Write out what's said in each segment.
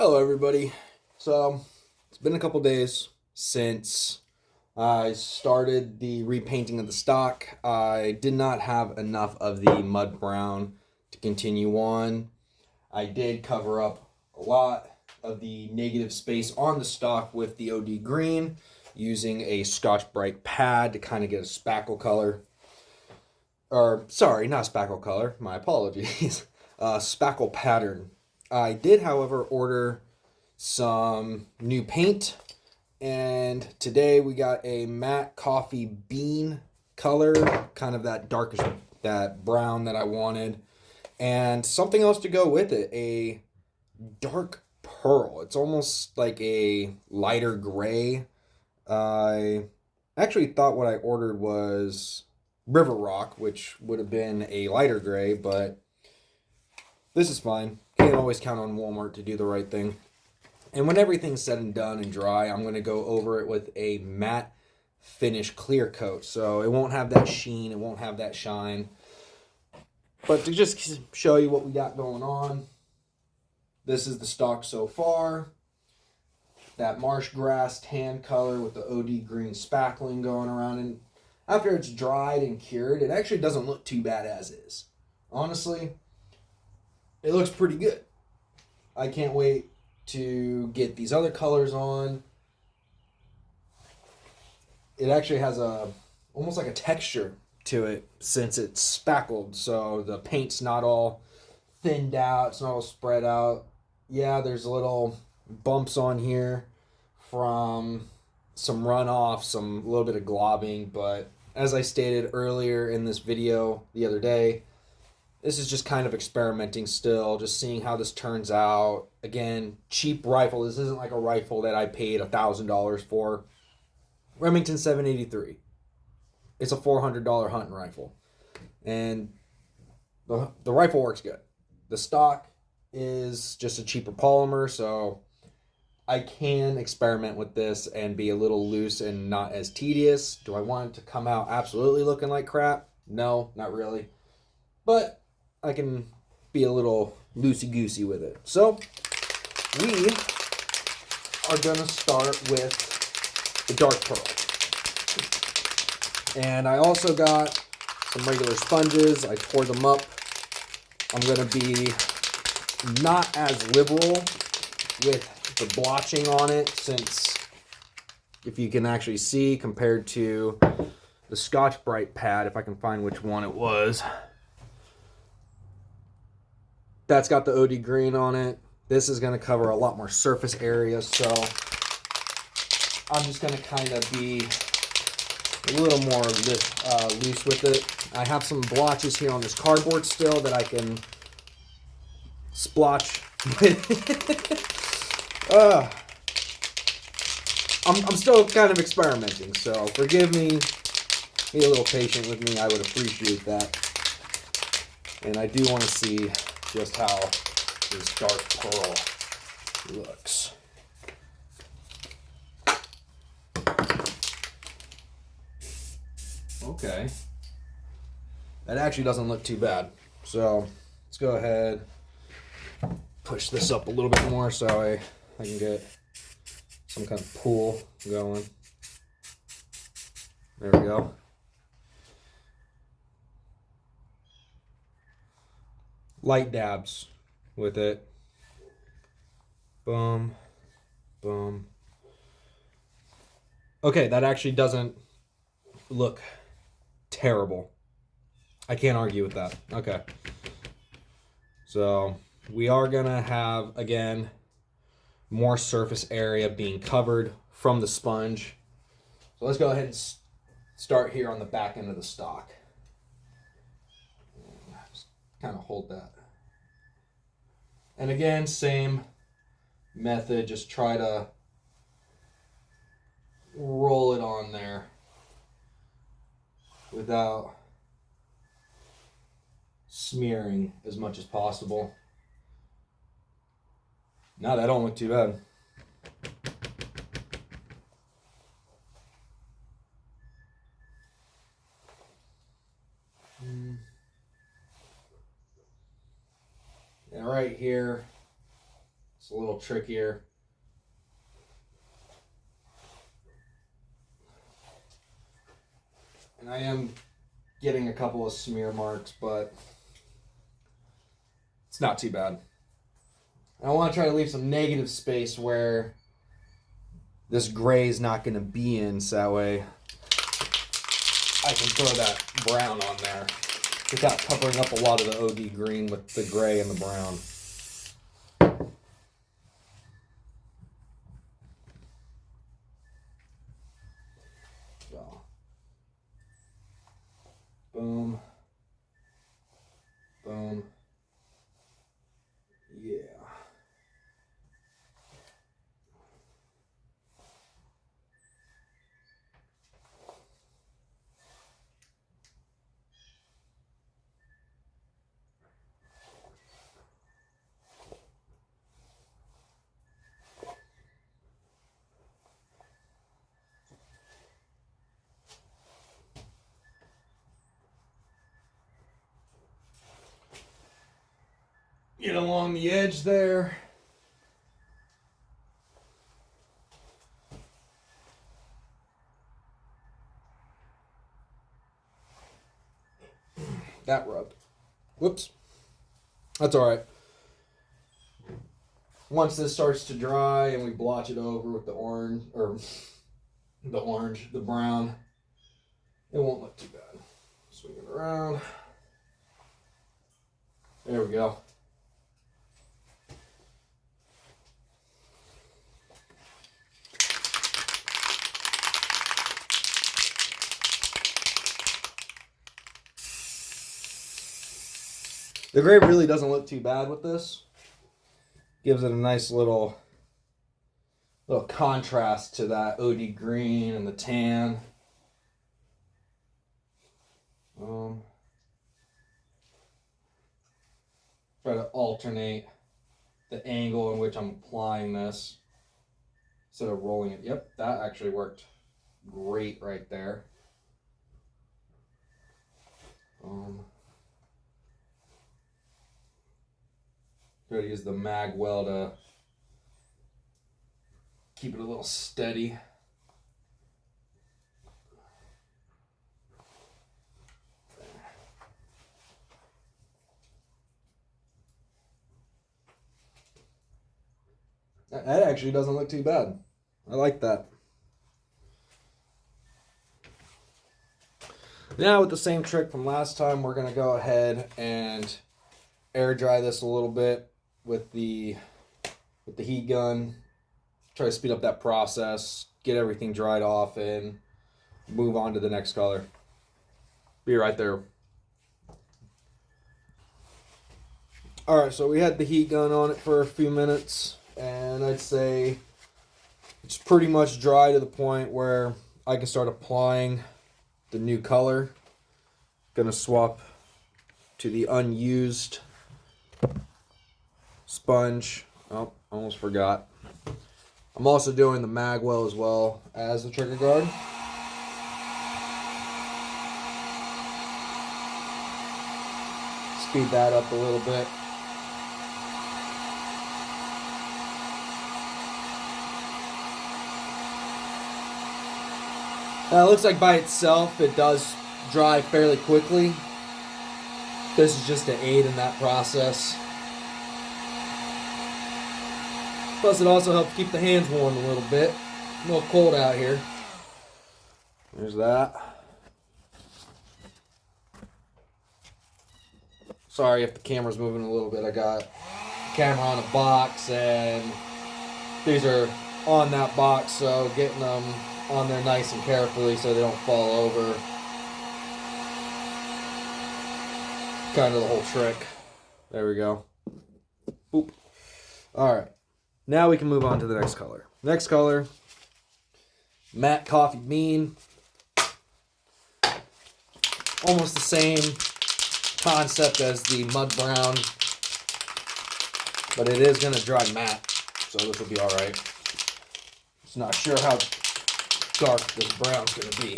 Hello, everybody. So, it's been a couple days since I started the repainting of the stock. I did not have enough of the mud brown to continue on. I did cover up a lot of the negative space on the stock with the OD green using a Scotch Brite pad to kind of get a spackle color. Or, sorry, not spackle color. My apologies. Spackle pattern. I did, however, order some new paint, and today we got a matte coffee bean color, kind of that darkish, that brown that I wanted, and something else to go with it, a dark pearl. It's almost like a lighter gray. I actually thought what I ordered was River Rock, which would have been a lighter gray, but this is fine. Can't always count on Walmart to do the right thing. And when everything's said and done and dry, I'm going to go over it with a matte finish clear coat. So it won't have that sheen, it won't have that shine. But to just show you what we got going on, this is the stock so far. That marsh grass tan color with the OD green spackling going around. And after it's dried and cured, it actually doesn't look too bad as is. Honestly, it looks pretty good. I can't wait to get these other colors on. It actually has almost like a texture to it since it's spackled, so the paint's not all thinned out, it's not all spread out. Yeah, there's little bumps on here from some runoff, a little bit of globbing, but as I stated earlier in this video the other day, this is just kind of experimenting still, just seeing how this turns out. Again, cheap rifle. This isn't like a rifle that I paid $1,000 for. Remington 783. It's a $400 hunting rifle. And the rifle works good. The stock is just a cheaper polymer, so I can experiment with this and be a little loose and not as tedious. Do I want it to come out absolutely looking like crap? No, not really. But I can be a little loosey-goosey with it. So, we are going to start with the dark pearl. And I also got some regular sponges. I tore them up. I'm going to be not as liberal with the blotching on it, since if you can actually see compared to the Scotch Brite pad, if I can find which one it was. That's got the OD green on it. This is going to cover a lot more surface area, so I'm just going to kind of be a little more loose with it. I have some blotches here on this cardboard still that I can splotch with. I'm still kind of experimenting, so forgive me. Be a little patient with me. I would appreciate that. And I do want to see just how this dark pearl looks. Okay. That actually doesn't look too bad. So let's go ahead, push this up a little bit more so I can get some kind of pool going. There we go. Light dabs with it. Boom, boom. Okay, that actually doesn't look terrible. I can't argue with that. Okay. So we are going to have, again, more surface area being covered from the sponge. So let's go ahead and start here on the back end of the stock. Just kind of hold that. And again, same method, just try to roll it on there without smearing as much as possible. No, that don't look too bad. And right here, It's a little trickier. And I am getting a couple of smear marks, but it's not too bad. And I want to try to leave some negative space where this gray is not going to be in, so that way I can throw that brown on there without covering up a lot of the OD green with the gray and the brown. So, boom, boom, yeah. Get along the edge there. That rubbed. Whoops. That's all right. Once this starts to dry and we blotch it over with the orange, or the brown, it won't look too bad. Swing it around. There we go. The gray really doesn't look too bad with this. Gives it a nice little contrast to that OD green and the tan. Try to alternate the angle in which I'm applying this instead of rolling it. Yep, that actually worked great right there. Try to use the mag well to keep it a little steady. That actually doesn't look too bad. I like that. Now with the same trick from last time, we're going to go ahead and air dry this a little bit with the heat gun. Try to speed up that process, get everything dried off, and move on to the next color. Be right there. Alright, so we had the heat gun on it for a few minutes, and I'd say it's pretty much dry to the point where I can start applying the new color. Gonna swap to the unused sponge. Oh, almost forgot. I'm also doing the magwell as well as the trigger guard. Speed that up a little bit. Now it looks like by itself it does dry fairly quickly. This is just to aid in that process. Plus it also helps keep the hands warm a little bit. A little cold out here. There's that. Sorry if the camera's moving a little bit. I got the camera on a box and these are on that box, so getting them on there nice and carefully so they don't fall over. Kind of the whole trick. There we go. Boop. Alright. Now we can move on to the next color. Next color, matte coffee bean. Almost the same concept as the mud brown, but it is going to dry matte, so this will be alright. Just not sure how dark this brown's going to be.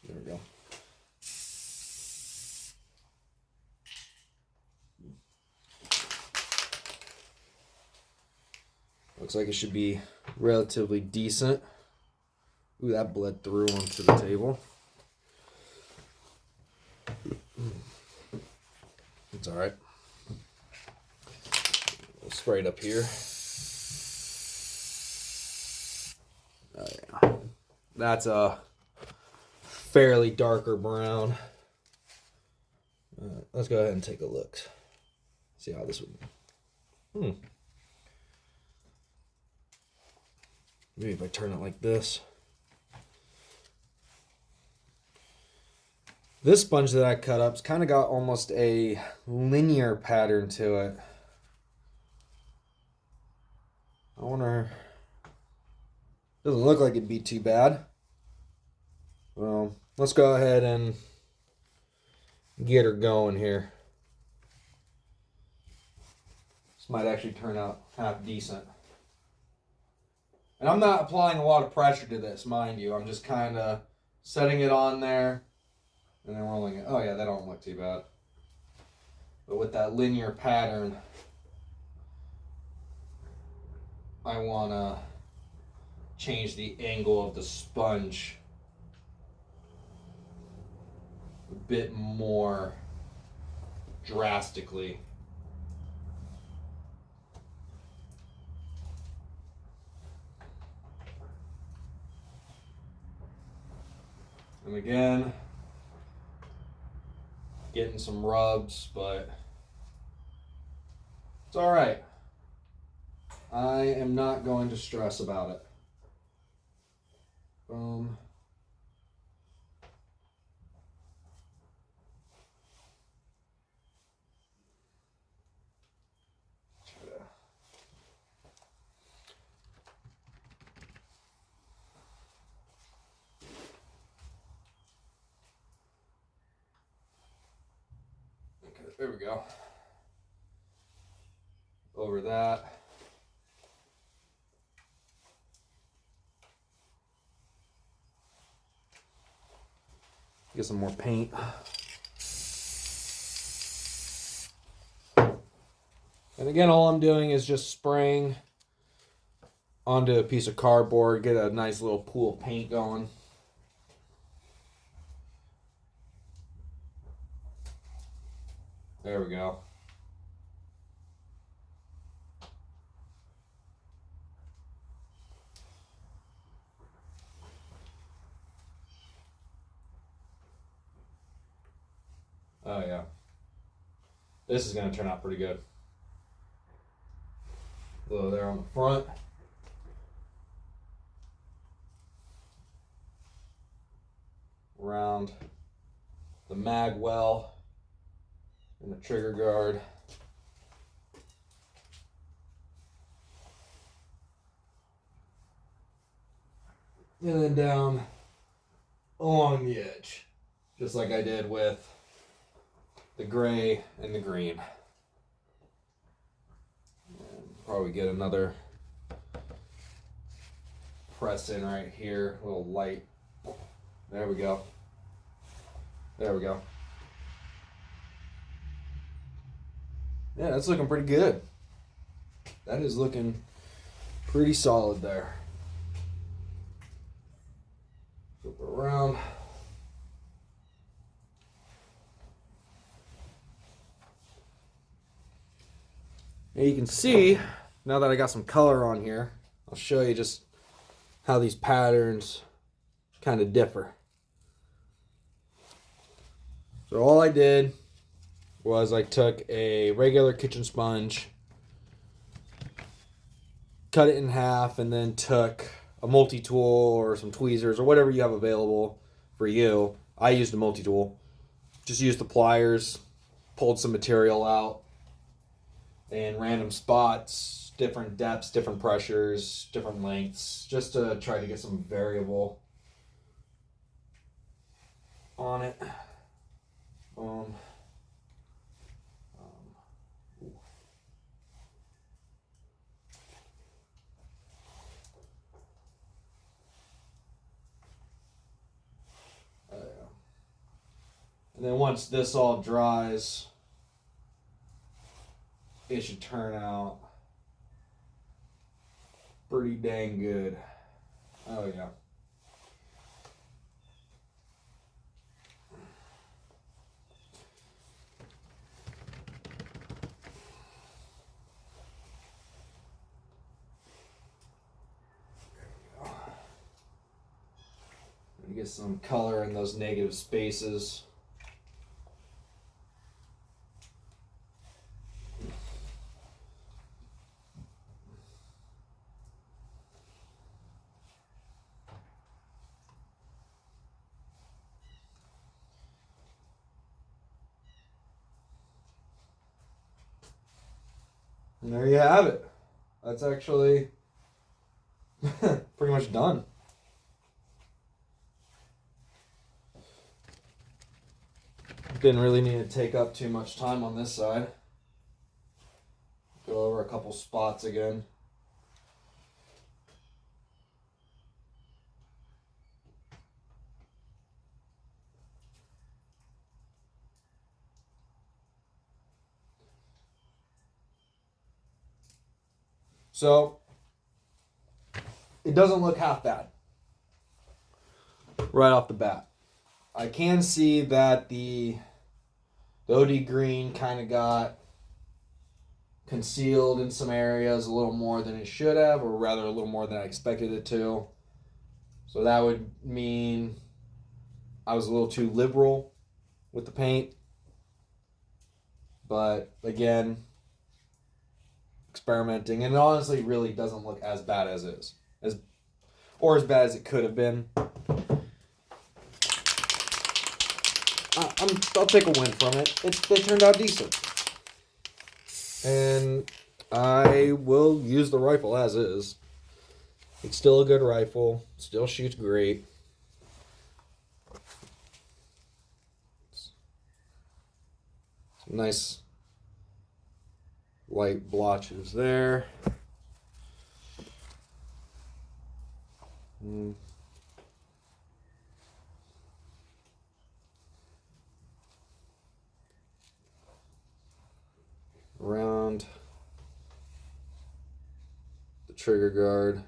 There we go. Looks like it should be relatively decent. Ooh, that bled through onto the table. It's all right. We'll spray it up here. Oh yeah, that's a fairly darker brown. Let's go ahead and take a look. See how this would. Maybe if I turn it like this. This sponge that I cut up's kind of got almost a linear pattern to it. I wonder. Doesn't look like it'd be too bad. Well, let's go ahead and get her going here. This might actually turn out half decent. And I'm not applying a lot of pressure to this, mind you. I'm just kind of setting it on there and then rolling it. Oh yeah, that don't look too bad. But with that linear pattern, I want to change the angle of the sponge a bit more drastically. And again, getting some rubs, but it's all right. I am not going to stress about it. Boom. Okay, there we go. Over that. Get some more paint. And again, all I'm doing is just spraying onto a piece of cardboard, get a nice little pool of paint going. There we go. Oh yeah. This is going to turn out pretty good. A little there on the front. Around the mag well and the trigger guard. And then down along the edge, just like I did with the gray and the green. And probably get another press in right here, a little light. There we go. There we go. Yeah, that's looking pretty good. That is looking pretty solid there. Flip it around. Now you can see, now that I got some color on here, I'll show you just how these patterns kind of differ. So all I did was I took a regular kitchen sponge, cut it in half, and then took a multi-tool or some tweezers or whatever you have available for you. I used a multi-tool. Just used the pliers, pulled some material out in random spots, different depths, different pressures, different lengths, just to try to get some variable on it. And then once this all dries, it should turn out pretty dang good. Oh yeah. Get some color in those negative spaces. And there you have it. That's actually pretty much done. Didn't really need to take up too much time on this side. Go over a couple spots again. So it doesn't look half bad right off the bat. I can see that the OD green kind of got concealed in some areas a little more than it should have, or rather a little more than I expected it to. So that would mean I was a little too liberal with the paint. But again, experimenting, and it honestly really doesn't look as bad as it is, or as bad as it could have been. I'll take a win from it. They turned out decent, and I will use the rifle as is. It's still a good rifle. Still shoots great. Some nice light blotches there. Around the trigger guard.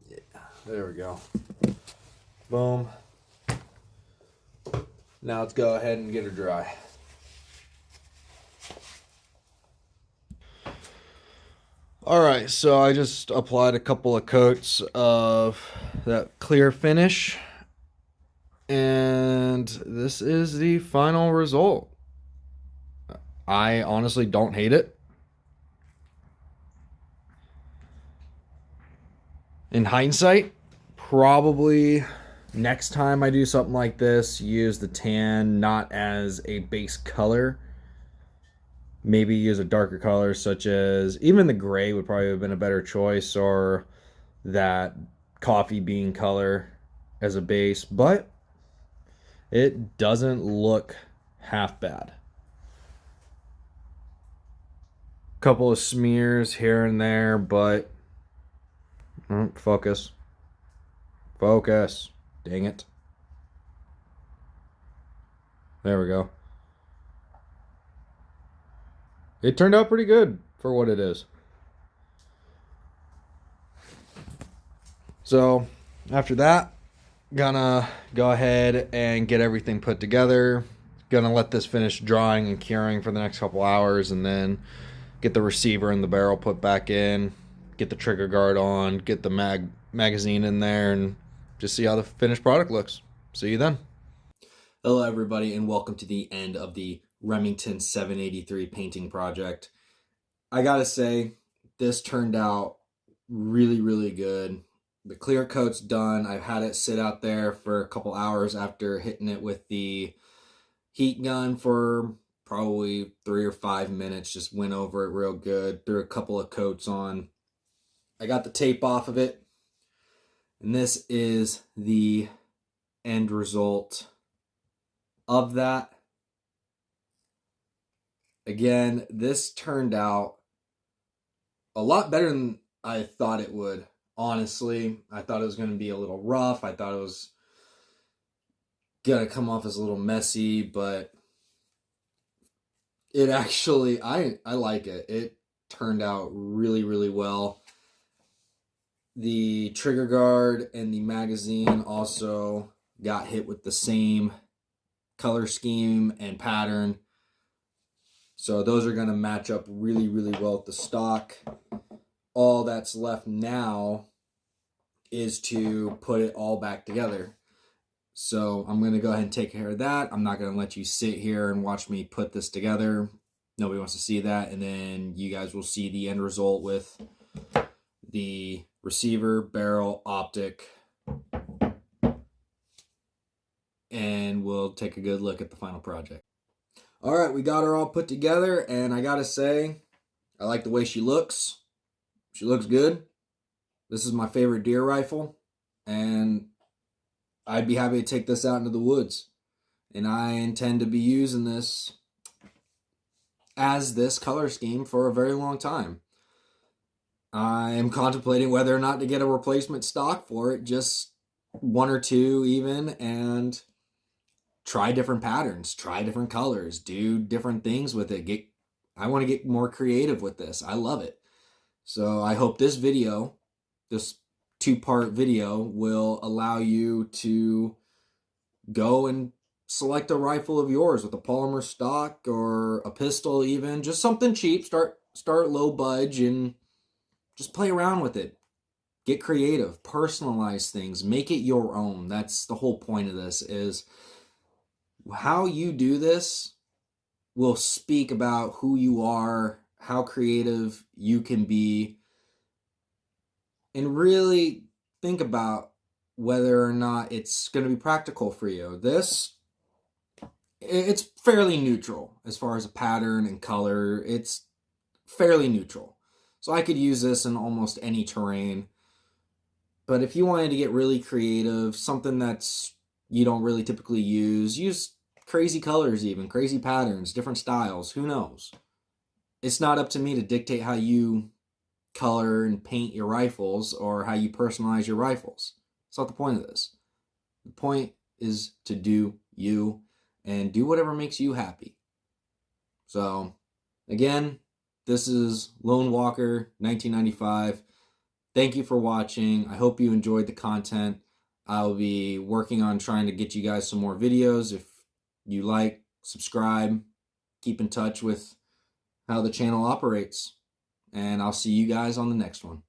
Yeah, there we go. Boom. Now let's go ahead and get her dry. All right, so I just applied a couple of coats of that clear finish, and this is the final result. I honestly don't hate it. In hindsight, probably next time I do something like this, use the tan not as a base color. Maybe use a darker color, such as even the gray would probably have been a better choice, or that coffee bean color as a base, but it doesn't look half bad. Couple of smears here and there, but focus. Dang it. There we go. It turned out pretty good for what it is. So after that, gonna go ahead and get everything put together. Gonna let this finish drying and curing for the next couple hours, and then get the receiver and the barrel put back in, get the trigger guard on, get the magazine in there, and just see how the finished product looks. See you then. Hello everybody, and welcome to the end of the Remington 783 painting project. I gotta say, this turned out really, really good. The clear coat's done. I've had it sit out there for a couple hours after hitting it with the heat gun for probably 3 or 5 minutes. Just went over it real good, threw a couple of coats on. I got the tape off of it, and this is the end result of that. Again, this turned out a lot better than I thought it would. Honestly, I thought it was going to be a little rough. I thought it was going to come off as a little messy, but It actually, I like it. It turned out really, really well. The trigger guard and the magazine also got hit with the same color scheme and pattern. So those are going to match up really, really well with the stock. All that's left now is to put it all back together. So I'm going to go ahead and take care of that. I'm not going to let you sit here and watch me put this together. Nobody wants to see that. And then you guys will see the end result with the receiver, barrel, optic, and we'll take a good look at the final project. All right, we got her all put together, and I gotta say, I like the way she looks. She looks good. This is my favorite deer rifle, and I'd be happy to take this out into the woods. And I intend to be using this as this color scheme for a very long time. I am contemplating whether or not to get a replacement stock for it, just one or two even, and try different patterns, try different colors, do different things with it. I want to get more creative with this. I love it. So I hope this video, this 2-part video, will allow you to go and select a rifle of yours with a polymer stock or a pistol even, just something cheap. Start low budge and just play around with it. Get creative, personalize things, make it your own. That's the whole point of this, is how you do this will speak about who you are, how creative you can be, and really think about whether or not it's going to be practical for you. It's fairly neutral as far as a pattern and color. It's fairly neutral. So I could use this in almost any terrain. But if you wanted to get really creative, something that's you don't really typically use crazy colors even, crazy patterns, different styles, who knows? It's not up to me to dictate how you color and paint your rifles or how you personalize your rifles. It's not the point of this. The point is to do you and do whatever makes you happy. So, again, this is Lone Walker 1995. Thank you for watching. I hope you enjoyed the content. I'll be working on trying to get you guys some more videos. If you like, subscribe, keep in touch with how the channel operates. And I'll see you guys on the next one.